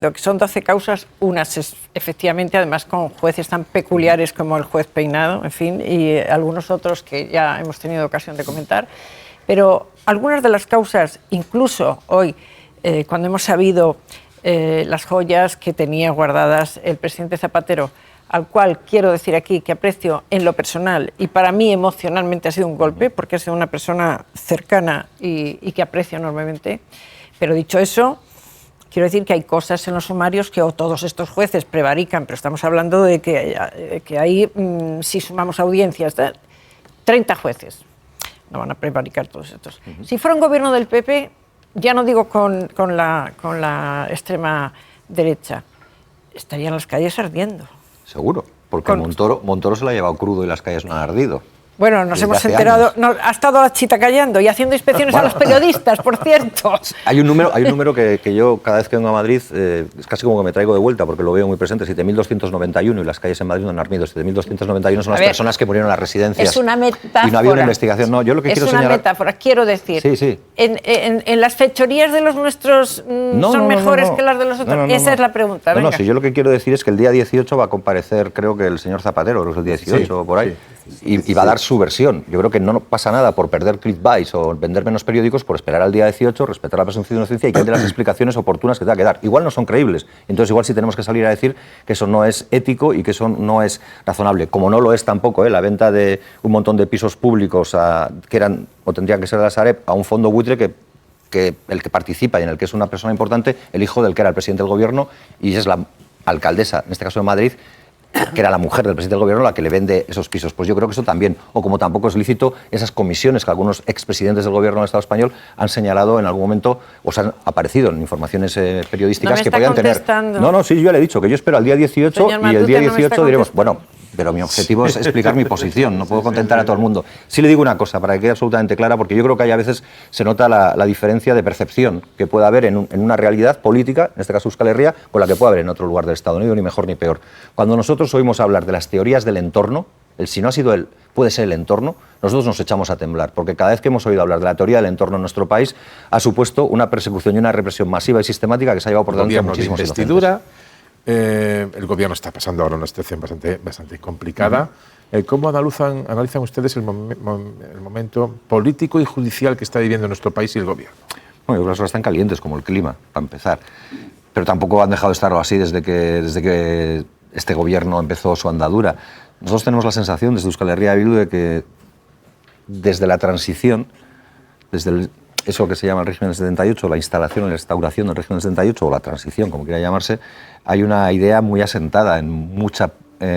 Lo que son 12 causas, unas efectivamente, además con jueces tan peculiares como el juez Peinado, en fin, y algunos otros que ya hemos tenido ocasión de comentar. Pero algunas de las causas, incluso hoy, cuando hemos sabido las joyas que tenía guardadas el presidente Zapatero, al cual quiero decir aquí que aprecio en lo personal y para mí emocionalmente ha sido un golpe, porque es una persona cercana y que aprecio enormemente. Pero dicho eso, quiero decir que hay cosas en los sumarios que todos estos jueces prevarican, pero estamos hablando de que hay, si sumamos audiencias, 30 jueces. No van a prevaricar todos estos. Si fuera un gobierno del PP, ya no digo con la extrema derecha, estarían las calles ardiendo. Seguro, porque Montoro se la ha llevado crudo y las calles no han ardido. Bueno, nos hemos enterado, ha estado la chita callando y haciendo inspecciones a los periodistas, por cierto. Hay un número que yo cada vez que vengo a Madrid es casi como que me traigo de vuelta porque lo veo muy presente, 7.291 y las calles en Madrid no han ardido. 7.291 son las personas que murieron en las residencias. Es una metáfora. Y no ha habido una investigación. No, yo lo que quiero señalar... Es una metáfora, quiero decir. Sí. En las fechorías de los nuestros son mejores que las de los otros. Esa es la pregunta. No, si yo lo que quiero decir es que el día 18 va a comparecer, creo que el señor Zapatero, creo que es el 18 o por ahí, y va a dar su versión. Yo creo que no pasa nada por perder clickbaits o vender menos periódicos por esperar al día 18, respetar la presunción de inocencia y que él dé las explicaciones oportunas que tenga que dar. Igual no son creíbles, entonces igual sí tenemos que salir a decir que eso no es ético y que eso no es razonable. Como no lo es tampoco la venta de un montón de pisos públicos que eran o tendrían que ser de la Sareb a un fondo buitre que el que participa y en el que es una persona importante, el hijo del que era el presidente del gobierno y es la alcaldesa, en este caso de Madrid, que era la mujer del presidente del gobierno la que le vende esos pisos. Pues yo creo que eso también, o como tampoco es lícito, esas comisiones que algunos expresidentes del gobierno del Estado español han señalado en algún momento, o se han aparecido en informaciones periodísticas que podían tener. No, sí, yo le he dicho que yo espero al día 18 y el día 18 diremos, bueno, pero mi objetivo es explicar mi posición, no puedo contentar a todo el mundo. Sí le digo una cosa, para que quede absolutamente clara, porque yo creo que ahí a veces se nota la diferencia de percepción que puede haber en una realidad política, en este caso Euskal Herria, con la que puede haber en otro lugar del Estado, no digo ni mejor ni peor. Cuando nosotros oímos hablar de las teorías del entorno, si no ha sido puede ser el entorno, nosotros nos echamos a temblar, porque cada vez que hemos oído hablar de la teoría del entorno en nuestro país, ha supuesto una persecución y una represión masiva y sistemática que se ha llevado por delante a muchísimos inocentes. El gobierno está pasando ahora una situación bastante complicada. ¿Cómo analizan ustedes el momento político y judicial que está viviendo nuestro país y el gobierno? Bueno, yo creo que las cosas están calientes, como el clima, para empezar. Pero tampoco han dejado de estarlo así desde que este gobierno empezó su andadura. Nosotros tenemos la sensación desde Euskal Herria Bildu de que desde la transición, eso que se llama el régimen del 78, la instalación y la instauración del régimen del 78, o la transición, como quiera llamarse, hay una idea muy asentada en mucha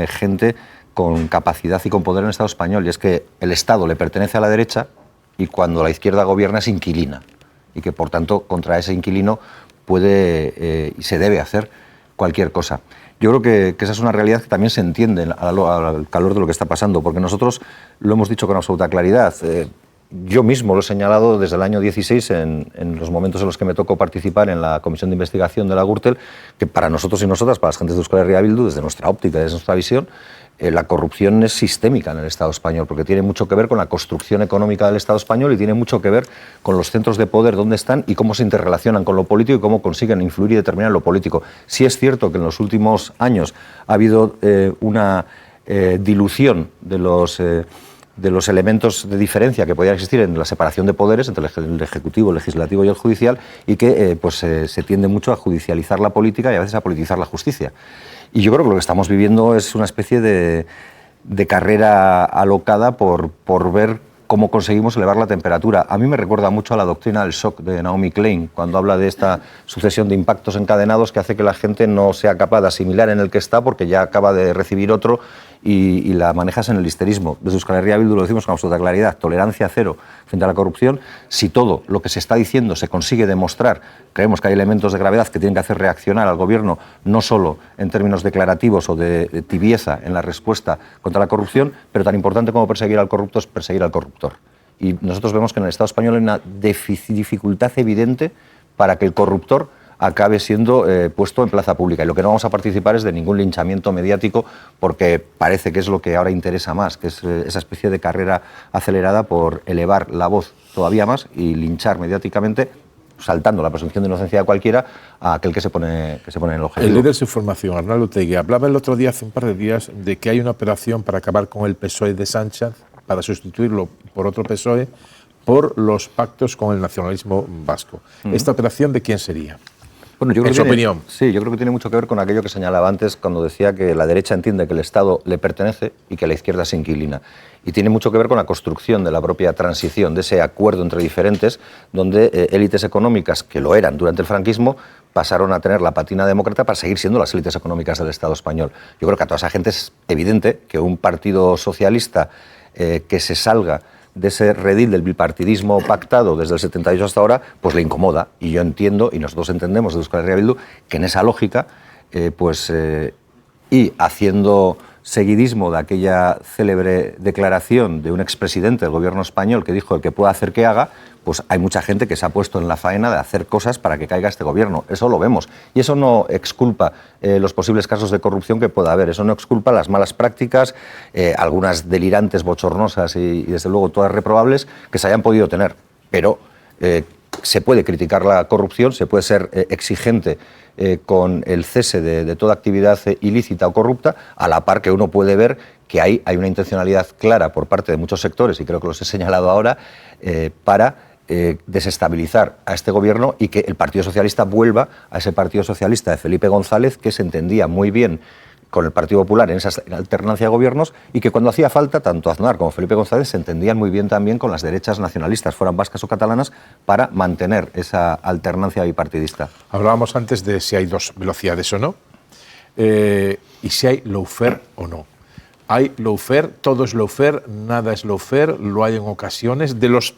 gente con capacidad y con poder en el Estado español, y es que el Estado le pertenece a la derecha y cuando la izquierda gobierna es inquilina, y que por tanto contra ese inquilino puede y se debe hacer cualquier cosa. Yo creo que esa es una realidad que también se entiende al calor de lo que está pasando, porque nosotros lo hemos dicho con absoluta claridad. Yo mismo lo he señalado desde el año 16, en los momentos en los que me tocó participar en la comisión de investigación de la Gürtel, que para nosotros y nosotras, para las gentes de Euskal Herria Bildu, desde nuestra óptica, desde nuestra visión, la corrupción es sistémica en el Estado español, porque tiene mucho que ver con la construcción económica del Estado español y tiene mucho que ver con los centros de poder, dónde están y cómo se interrelacionan con lo político y cómo consiguen influir y determinar lo político. Sí es cierto que en los últimos años ha habido una dilución de los elementos de diferencia que podían existir en la separación de poderes entre el Ejecutivo, el Legislativo y el Judicial, y que se tiende mucho a judicializar la política y a veces a politizar la justicia. Y yo creo que lo que estamos viviendo es una especie de carrera alocada por ver cómo conseguimos elevar la temperatura. A mí me recuerda mucho a la doctrina del shock de Naomi Klein, cuando habla de esta sucesión de impactos encadenados que hace que la gente no sea capaz de asimilar en el que está porque ya acaba de recibir otro y la manejas en el histerismo. Desde Euskal Herria Bildu lo decimos con absoluta claridad, tolerancia cero frente a la corrupción. Si todo lo que se está diciendo se consigue demostrar, creemos que hay elementos de gravedad que tienen que hacer reaccionar al gobierno, no solo en términos declarativos o de tibieza en la respuesta contra la corrupción, pero tan importante como perseguir al corrupto es perseguir al corruptor. Y nosotros vemos que en el Estado español hay una dificultad evidente para que el corruptor acabe siendo puesto en plaza pública. Y lo que no vamos a participar es de ningún linchamiento mediático, porque parece que es lo que ahora interesa más, que es esa especie de carrera acelerada por elevar la voz todavía más y linchar mediáticamente saltando la presunción de inocencia de cualquiera a aquel que se pone en el objetivo. El líder de su formación, Arnaldo Otegi, hablaba el otro día, hace un par de días, de que hay una operación para acabar con el PSOE de Sánchez, para sustituirlo por otro PSOE, por los pactos con el nacionalismo vasco. ¿Esta operación de quién sería? Bueno, yo creo en su opinión. Sí, yo creo que tiene mucho que ver con aquello que señalaba antes cuando decía que la derecha entiende que el Estado le pertenece y que la izquierda se inquilina. Y tiene mucho que ver con la construcción de la propia transición, de ese acuerdo entre diferentes, donde élites económicas, que lo eran durante el franquismo, pasaron a tener la patina demócrata para seguir siendo las élites económicas del Estado español. Yo creo que a toda esa gente es evidente que un partido socialista que se salga de ese redil del bipartidismo pactado desde el 78 hasta ahora, pues le incomoda. Y yo entiendo, y nosotros entendemos de Euskal Herria Bildu, que en esa lógica, y haciendo seguidismo de aquella célebre declaración de un expresidente del gobierno español que dijo: el que pueda hacer que haga, pues hay mucha gente que se ha puesto en la faena de hacer cosas para que caiga este gobierno. Eso lo vemos. Y eso no exculpa los posibles casos de corrupción que pueda haber. Eso no exculpa las malas prácticas, algunas delirantes, bochornosas y desde luego todas reprobables que se hayan podido tener. Pero se puede criticar la corrupción, se puede ser exigente con el cese de toda actividad ilícita o corrupta, a la par que uno puede ver que hay una intencionalidad clara por parte de muchos sectores, y creo que los he señalado ahora, para desestabilizar a este gobierno y que el Partido Socialista vuelva a ese Partido Socialista de Felipe González, que se entendía muy bien con el Partido Popular en esa alternancia de gobiernos, y que cuando hacía falta, tanto Aznar como Felipe González se entendían muy bien también con las derechas nacionalistas, fueran vascas o catalanas, para mantener esa alternancia bipartidista. Hablábamos antes de si hay dos velocidades o no, y si hay lawfare o no. Hay lawfare, todo es lawfare, nada es lawfare, lo hay en ocasiones. De los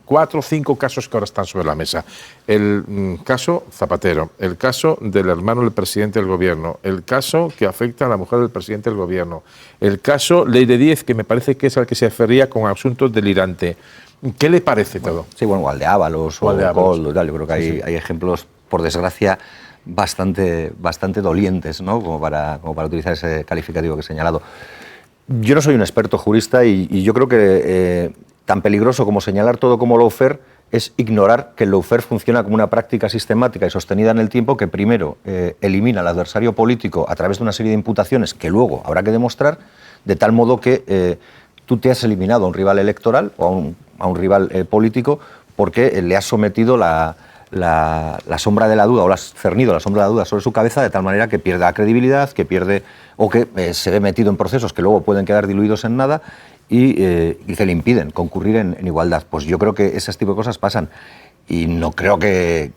4 o 5 casos que ahora están sobre la mesa, el caso Zapatero, el caso del hermano del presidente del gobierno, el caso que afecta a la mujer del presidente del gobierno, el caso Leire Díez, que me parece que es al que se refería con asuntos delirantes. ¿Qué le parece todo? Sí, bueno, o al de Ábalos o al Coldo y tal. Yo creo que hay ejemplos, por desgracia, bastante dolientes, ¿no? como para utilizar ese calificativo que he señalado. Yo no soy un experto jurista y yo creo que tan peligroso como señalar todo como lawfare es ignorar que el lawfare funciona como una práctica sistemática y sostenida en el tiempo que primero elimina al adversario político a través de una serie de imputaciones que luego habrá que demostrar, de tal modo que tú te has eliminado a un rival electoral o a un rival político porque le has sometido la sombra de la duda, o le has cernido la sombra de la duda sobre su cabeza, de tal manera que pierda credibilidad, que pierde, o que se ve metido en procesos que luego pueden quedar diluidos en nada y que le impiden concurrir en igualdad. Pues yo creo que ese tipo de cosas pasan. Y no creo que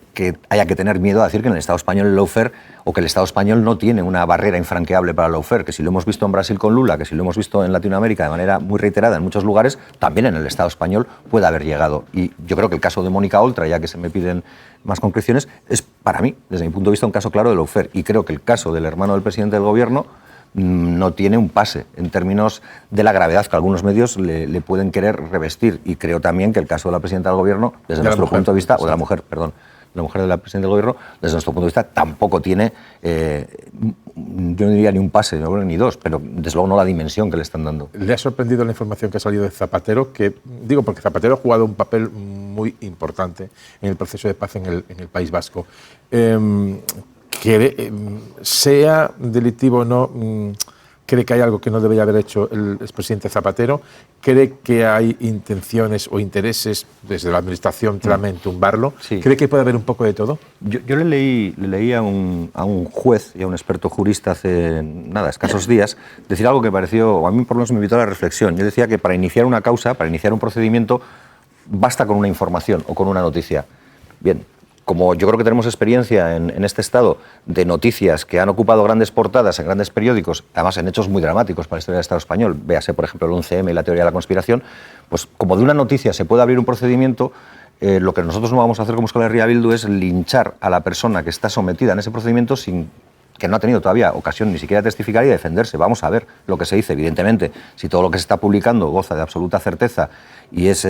haya que tener miedo a decir que en el Estado español el lawfare, o que el Estado español no tiene una barrera infranqueable para el lawfare, que si lo hemos visto en Brasil con Lula, que si lo hemos visto en Latinoamérica de manera muy reiterada en muchos lugares, también en el Estado español puede haber llegado. Y yo creo que el caso de Mónica Oltra, ya que se me piden más concreciones, es para mí, desde mi punto de vista, un caso claro de lawfare. Y creo que el caso del hermano del presidente del gobierno no tiene un pase en términos de la gravedad que algunos medios le pueden querer revestir. Y creo también que el caso de la presidenta del gobierno, desde nuestro punto de vista, o de la mujer, perdón, la mujer de la presidenta del gobierno, desde nuestro punto de vista, tampoco tiene, yo no diría ni un pase, ni dos, pero desde luego no la dimensión que le están dando. ¿Le ha sorprendido la información que ha salido de Zapatero? Que, digo, porque Zapatero ha jugado un papel muy importante en el proceso de paz en el País Vasco. Que sea delictivo o no, cree que hay algo que no debería haber hecho el expresidente Zapatero, cree que hay intenciones o intereses desde la administración claramente tumbarlo, sí. ¿Cree que puede haber un poco de todo? Yo le leí a un juez y a un experto jurista hace escasos días decir algo que pareció, o a mí por lo menos me invitó a la reflexión. Yo decía que para iniciar una causa, para iniciar un procedimiento, basta con una información o con una noticia. Bien. Como yo creo que tenemos experiencia en este Estado de noticias que han ocupado grandes portadas en grandes periódicos, además en hechos muy dramáticos para la historia del Estado español, véase por ejemplo el 11M y la teoría de la conspiración, pues como de una noticia se puede abrir un procedimiento, lo que nosotros no vamos a hacer como Euskal Herria Bildu es linchar a la persona que está sometida en ese procedimiento que no ha tenido todavía ocasión ni siquiera de testificar y defenderse. Vamos a ver lo que se dice. Evidentemente, si todo lo que se está publicando goza de absoluta certeza y es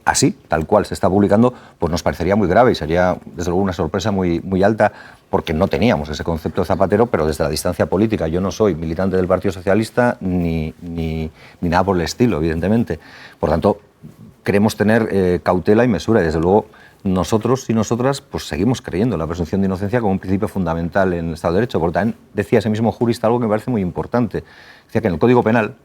así, tal cual se está publicando, pues nos parecería muy grave y sería, desde luego, una sorpresa muy, muy alta, porque no teníamos ese concepto de Zapatero, pero desde la distancia política. Yo no soy militante del Partido Socialista ni nada por el estilo, evidentemente. Por tanto, queremos tener cautela y mesura y, desde luego, nosotros y nosotras pues seguimos creyendo en la presunción de inocencia como un principio fundamental en el Estado de Derecho. Porque también decía ese mismo jurista algo que me parece muy importante. Decía que en el Código Penal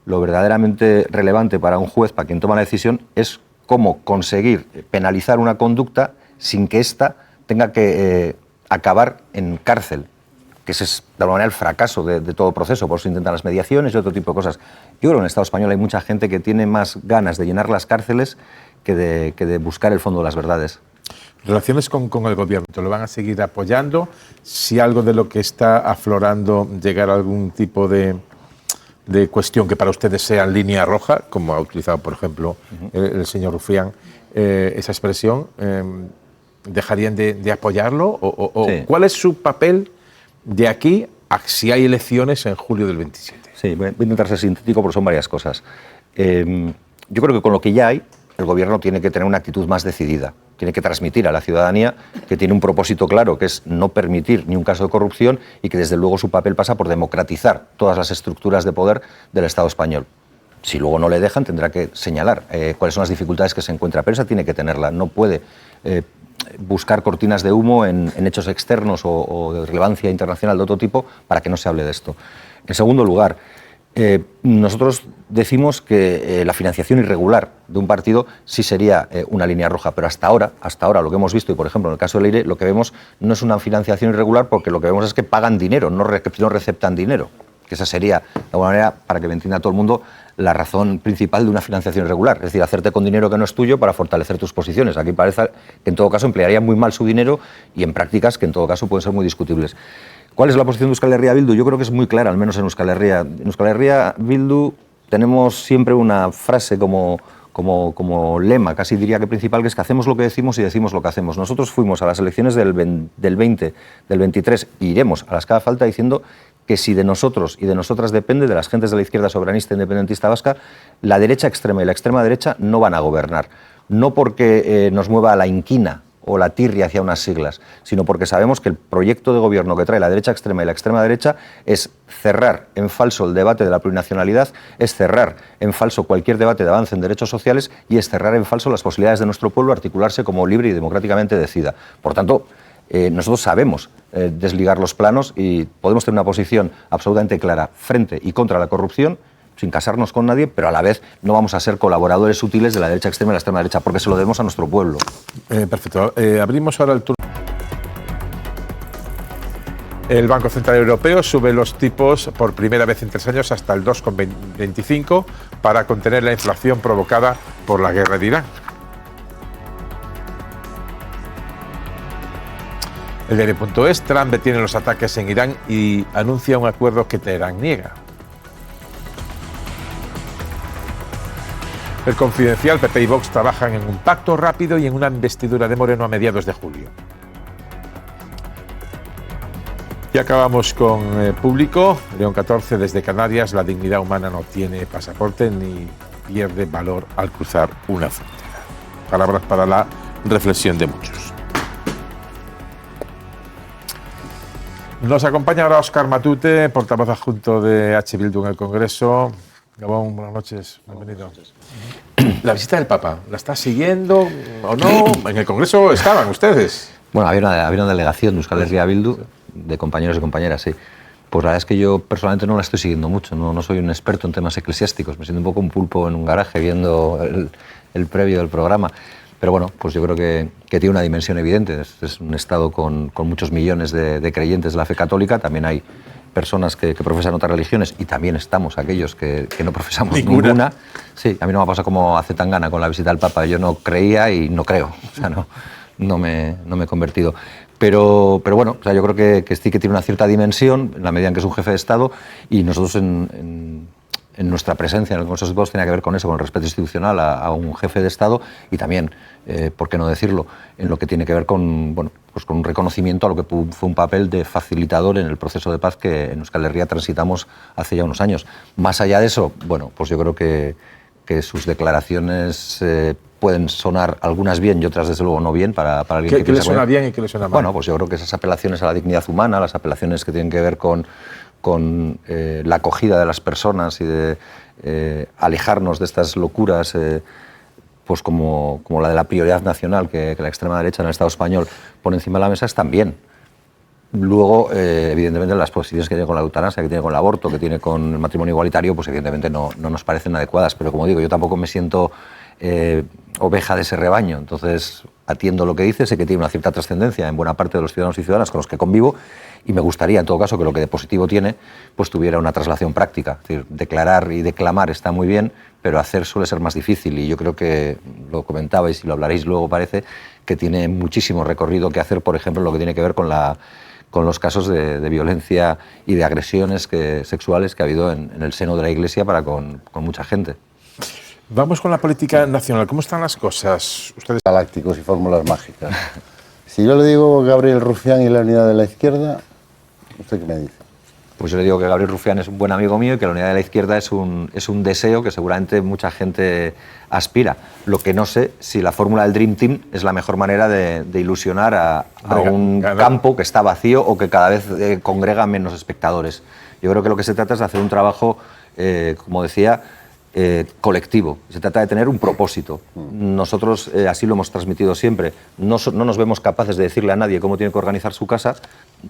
lo verdaderamente relevante para un juez, para quien toma la decisión, es cómo conseguir penalizar una conducta sin que ésta tenga que acabar en cárcel, que ese es de alguna manera el fracaso de todo proceso. Por eso intentan las mediaciones y otro tipo de cosas. Yo creo que en el Estado español hay mucha gente que tiene más ganas de llenar las cárceles que de buscar el fondo de las verdades. Relaciones con el gobierno, ¿te lo van a seguir apoyando? Si algo de lo que está aflorando llegara a algún tipo de cuestión que para ustedes sea línea roja, como ha utilizado, por ejemplo, el señor Rufián, esa expresión, ¿dejarían de apoyarlo? Sí. ¿Cuál es su papel de aquí a si hay elecciones en julio del 27? Sí, voy a intentar ser sintético porque son varias cosas. Yo creo que con lo que ya hay, el Gobierno tiene que tener una actitud más decidida. Tiene que transmitir a la ciudadanía que tiene un propósito claro, que es no permitir ni un caso de corrupción y que desde luego su papel pasa por democratizar todas las estructuras de poder del Estado español. Si luego no le dejan, tendrá que señalar cuáles son las dificultades que se encuentra, pero esa tiene que tenerla. No puede buscar cortinas de humo en hechos externos o de relevancia internacional de otro tipo para que no se hable de esto. En segundo lugar, nosotros decimos que la financiación irregular de un partido sí sería una línea roja, pero hasta ahora lo que hemos visto, y por ejemplo en el caso del Leire, lo que vemos no es una financiación irregular porque lo que vemos es que pagan dinero, no receptan dinero, que esa sería, de alguna manera, para que me entienda todo el mundo, la razón principal de una financiación irregular, es decir, hacerte con dinero que no es tuyo para fortalecer tus posiciones. Aquí parece que en todo caso emplearían muy mal su dinero y en prácticas que en todo caso pueden ser muy discutibles. ¿Cuál es la posición de Euskal Herria Bildu? Yo creo que es muy clara, al menos en Euskal Herria. En Euskal Herria Bildu tenemos siempre una frase como lema, casi diría que principal, que es que hacemos lo que decimos y decimos lo que hacemos. Nosotros fuimos a las elecciones del 20, del 23 e iremos a las que haga falta diciendo que si de nosotros y de nosotras depende, de las gentes de la izquierda soberanista independentista vasca, la derecha extrema y la extrema derecha no van a gobernar. No porque nos mueva la inquina o la tirria hacia unas siglas, sino porque sabemos que el proyecto de gobierno que trae la derecha extrema y la extrema derecha es cerrar en falso el debate de la plurinacionalidad, es cerrar en falso cualquier debate de avance en derechos sociales y es cerrar en falso las posibilidades de nuestro pueblo articularse como libre y democráticamente decida. Por tanto, nosotros sabemos desligar los planos y podemos tener una posición absolutamente clara frente y contra la corrupción, sin casarnos con nadie, pero a la vez no vamos a ser colaboradores útiles de la derecha extrema y la extrema derecha, porque se lo debemos a nuestro pueblo. Perfecto. Abrimos ahora el turno. El Banco Central Europeo sube los tipos por primera vez en 3 años hasta el 2,25 para contener la inflación provocada por la guerra de Irán. El diario.es, Trump detiene los ataques en Irán y anuncia un acuerdo que Teherán niega. El Confidencial, PP y Vox trabajan en un pacto rápido y en una investidura de Moreno a mediados de julio. Y acabamos con Público, León 14, desde Canarias, la dignidad humana no tiene pasaporte ni pierde valor al cruzar una frontera. Palabras para la reflexión de muchos. Nos acompaña ahora Óscar Matute, portavoz adjunto de H. Bildu en el Congreso. Gabón, buenas noches, bienvenido. La visita del Papa, ¿la está siguiendo o no? En el Congreso estaban ustedes. Bueno, había una delegación de Euskal Herria Bildu, de compañeros y compañeras, sí. Pues la verdad es que yo personalmente no la estoy siguiendo mucho, no soy un experto en temas eclesiásticos, me siento un poco un pulpo en un garaje viendo el previo del programa. Pero bueno, pues yo creo que tiene una dimensión evidente. Es un Estado con muchos millones de creyentes de la fe católica, también hay personas que profesan otras religiones y también estamos aquellos que no profesamos ninguna. Sí, a mí no me pasa como hace Tangana con la visita al Papa. Yo no creía y no creo, o sea, no me he convertido. Pero bueno, o sea, yo creo que sí que tiene una cierta dimensión en la medida en que es un jefe de Estado y nosotros en nuestra presencia en el Consejo de Diputados tenía que ver con eso, con el respeto institucional a un jefe de Estado y también, por qué no decirlo, en lo que tiene que ver con, bueno, pues con un reconocimiento a lo que fue un papel de facilitador en el proceso de paz que en Euskal Herria transitamos hace ya unos años. Más allá de eso, bueno, pues yo creo que sus declaraciones pueden sonar algunas bien y otras desde luego no bien para alguien que ¿Qué le suena bien y qué le suena mal? Bueno, pues yo creo que esas apelaciones a la dignidad humana, las apelaciones que tienen que ver con la acogida de las personas y de alejarnos de estas locuras pues como la de la prioridad nacional que la extrema derecha en el Estado español pone encima de la mesa, están bien. Luego, evidentemente, las posiciones que tiene con la eutanasia, que tiene con el aborto, que tiene con el matrimonio igualitario, pues evidentemente no nos parecen adecuadas. Pero como digo, yo tampoco me siento oveja de ese rebaño. Entonces, atiendo lo que dice, sé que tiene una cierta trascendencia en buena parte de los ciudadanos y ciudadanas con los que convivo, y me gustaría, en todo caso, que lo que de positivo tiene, pues tuviera una traslación práctica. Es decir, declarar y declamar está muy bien, pero hacer suele ser más difícil, y yo creo que lo comentabais y lo hablaréis luego, parece, que tiene muchísimo recorrido que hacer, por ejemplo, en lo que tiene que ver con los casos de violencia y de agresiones sexuales que ha habido en el seno de la Iglesia para con mucha gente. Vamos con la política nacional. ¿Cómo están las cosas? Ustedes galácticos y fórmulas mágicas. Si yo le digo Gabriel Rufián y la unidad de la izquierda, ¿usted qué me dice? Pues yo le digo que Gabriel Rufián es un buen amigo mío y que la unidad de la izquierda es un deseo que seguramente mucha gente aspira. Lo que no sé si la fórmula del Dream Team es la mejor manera de ilusionar a un campo que está vacío o que cada vez congrega menos espectadores. Yo creo que lo que se trata es de hacer un trabajo, como decía, colectivo. Se trata de tener un propósito. Nosotros así lo hemos transmitido siempre. No nos vemos capaces de decirle a nadie cómo tiene que organizar su casa,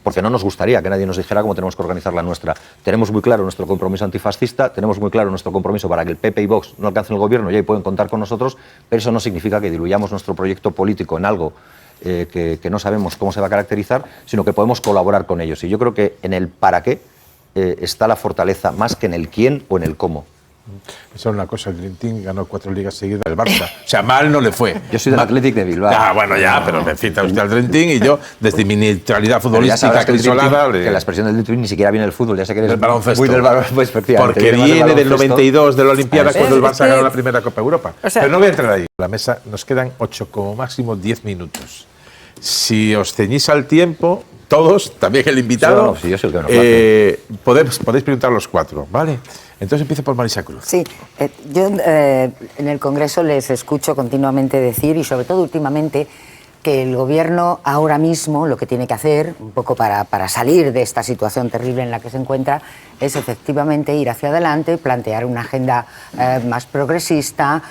porque no nos gustaría que nadie nos dijera cómo tenemos que organizar la nuestra. Tenemos muy claro nuestro compromiso antifascista, tenemos muy claro nuestro compromiso para que el PP y Vox no alcancen el gobierno y ahí pueden contar con nosotros, pero eso no significa que diluyamos nuestro proyecto político en algo que no sabemos cómo se va a caracterizar, sino que podemos colaborar con ellos. Y yo creo que en el para qué está la fortaleza, más que en el quién o en el cómo. Esa es una cosa, el Dream Team ganó 4 ligas seguidas del Barça. O sea, mal no le fue. Yo soy del Athletic de Bilbao. Ah, bueno, ya, pero me cita usted al Dream Team y yo, desde mi neutralidad futbolística crisolada... Que la expresión del Dream Team ni siquiera viene del fútbol, ya sé que eres del baloncesto. Muy del baloncesto, pues, efectivamente. Porque viene del 92, de la Olimpiada, cuando el Barça ganó la primera Copa Europa. O sea, pero no voy a entrar ahí. La mesa nos quedan 8, como máximo 10 minutos. Si os ceñís al tiempo, todos, también el invitado, sí, yo soy el que podéis preguntar los 4, ¿vale? Entonces empiezo por Marisa Cruz. Sí, yo en el Congreso les escucho continuamente decir, y sobre todo últimamente, que el Gobierno ahora mismo lo que tiene que hacer, un poco para salir de esta situación terrible en la que se encuentra, es efectivamente ir hacia adelante, plantear una agenda más progresista,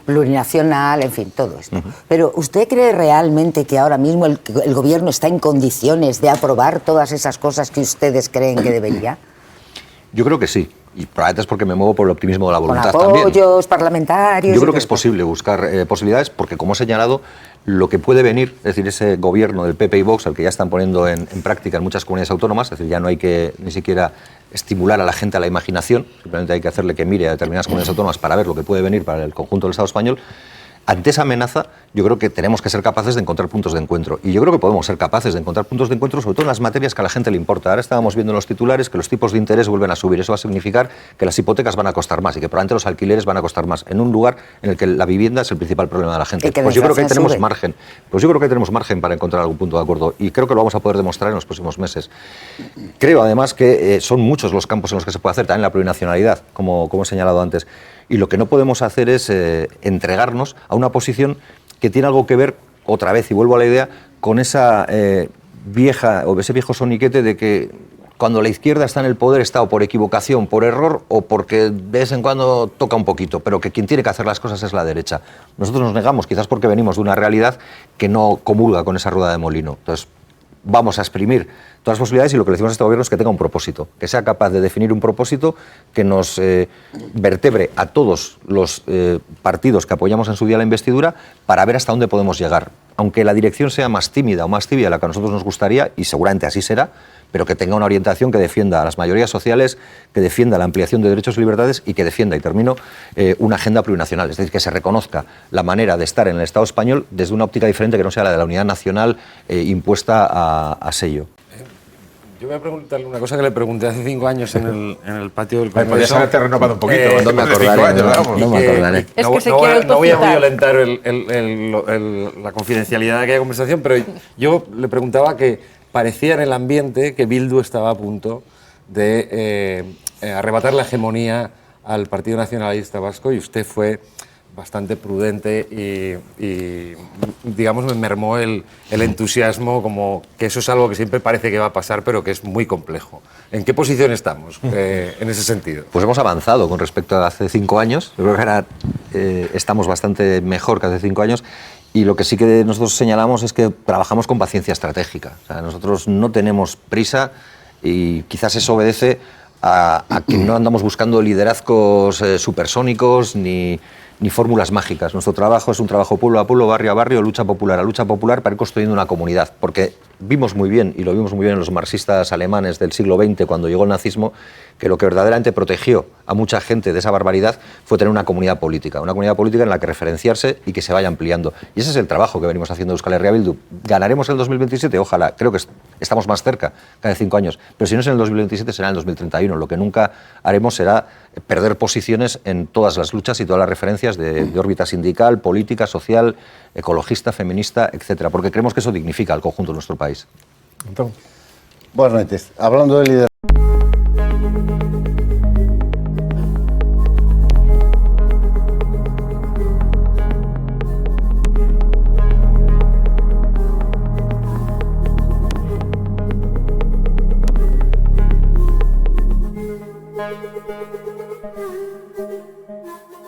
plurinacional, en fin, todo esto. Pero ¿usted cree realmente que ahora mismo el Gobierno está en condiciones de aprobar todas esas cosas que ustedes creen que debería? Yo creo que sí. Y probablemente es porque me muevo por el optimismo de la voluntad también. Con apoyos parlamentarios. Yo creo que es posible buscar posibilidades porque, como he señalado, lo que puede venir, es decir, ese gobierno del PP y Vox, al que ya están poniendo en práctica en muchas comunidades autónomas, es decir, ya no hay que ni siquiera estimular a la gente a la imaginación, simplemente hay que hacerle que mire a determinadas comunidades autónomas para ver lo que puede venir para el conjunto del Estado español. Ante esa amenaza, yo creo que tenemos que ser capaces de encontrar puntos de encuentro. Y yo creo que podemos ser capaces de encontrar puntos de encuentro, sobre todo en las materias que a la gente le importa. Ahora estábamos viendo en los titulares que los tipos de interés vuelven a subir. Eso va a significar que las hipotecas van a costar más y que probablemente los alquileres van a costar más en un lugar en el que la vivienda es el principal problema de la gente. Pues yo creo que ahí tenemos margen. Pues yo creo que ahí tenemos margen para encontrar algún punto de acuerdo. Y creo que lo vamos a poder demostrar en los próximos meses. Creo, además, que son muchos los campos en los que se puede hacer, también la plurinacionalidad, como he señalado antes. Y lo que no podemos hacer es entregarnos a una posición que tiene algo que ver, otra vez, y vuelvo a la idea, con esa ese viejo soniquete de que cuando la izquierda está en el poder está o por equivocación, por error o porque de vez en cuando toca un poquito, pero que quien tiene que hacer las cosas es la derecha. Nosotros nos negamos, quizás porque venimos de una realidad que no comulga con esa rueda de molino. Entonces, vamos a exprimir todas las posibilidades y lo que le decimos a este gobierno es que tenga un propósito, que sea capaz de definir un propósito que nos vertebre a todos los partidos que apoyamos en su día la investidura para ver hasta dónde podemos llegar. Aunque la dirección sea más tímida o más tibia de la que a nosotros nos gustaría, y seguramente así será, pero que tenga una orientación que defienda a las mayorías sociales, que defienda la ampliación de derechos y libertades y que defienda, y termino, una agenda plurinacional. Es decir, que se reconozca la manera de estar en el Estado español desde una óptica diferente que no sea la de la unidad nacional impuesta a sello. Yo voy a preguntarle una cosa que le pregunté hace 5 años en el patio del Congreso. Podrías haberte renovado un poquito. No me acordaré. Es que se quiere no voy a autocitar. violentar la confidencialidad de aquella conversación, pero yo le preguntaba que parecía en el ambiente que Bildu estaba a punto de arrebatar la hegemonía al Partido Nacionalista Vasco y usted fue bastante prudente y digamos, me mermó el entusiasmo, como que eso es algo que siempre parece que va a pasar, pero que es muy complejo. ¿En qué posición estamos en ese sentido? Pues hemos avanzado con respecto a hace 5 años. Yo creo que ahora estamos bastante mejor que hace 5 años. Y lo que sí que nosotros señalamos es que trabajamos con paciencia estratégica. O sea, nosotros no tenemos prisa y quizás eso obedece a que no andamos buscando liderazgos supersónicos ni fórmulas mágicas. Nuestro trabajo es un trabajo pueblo a pueblo, barrio a barrio, lucha popular a lucha popular para ir construyendo una comunidad. Porque vimos muy bien, y lo vimos muy bien en los marxistas alemanes del siglo XX cuando llegó el nazismo, que lo que verdaderamente protegió a mucha gente de esa barbaridad fue tener una comunidad política en la que referenciarse y que se vaya ampliando. Y ese es el trabajo que venimos haciendo Euskal Herria Bildu. ¿Ganaremos el 2027? Ojalá, creo que estamos más cerca que hace 5 años, pero si no es en el 2027 será en el 2031. Lo que nunca haremos será perder posiciones en todas las luchas y todas las referencias de órbita sindical, política, social, ecologista, feminista, etcétera, porque creemos que eso dignifica al conjunto de nuestro país. Entonces, Buenas noches. Hablando de liderazgo.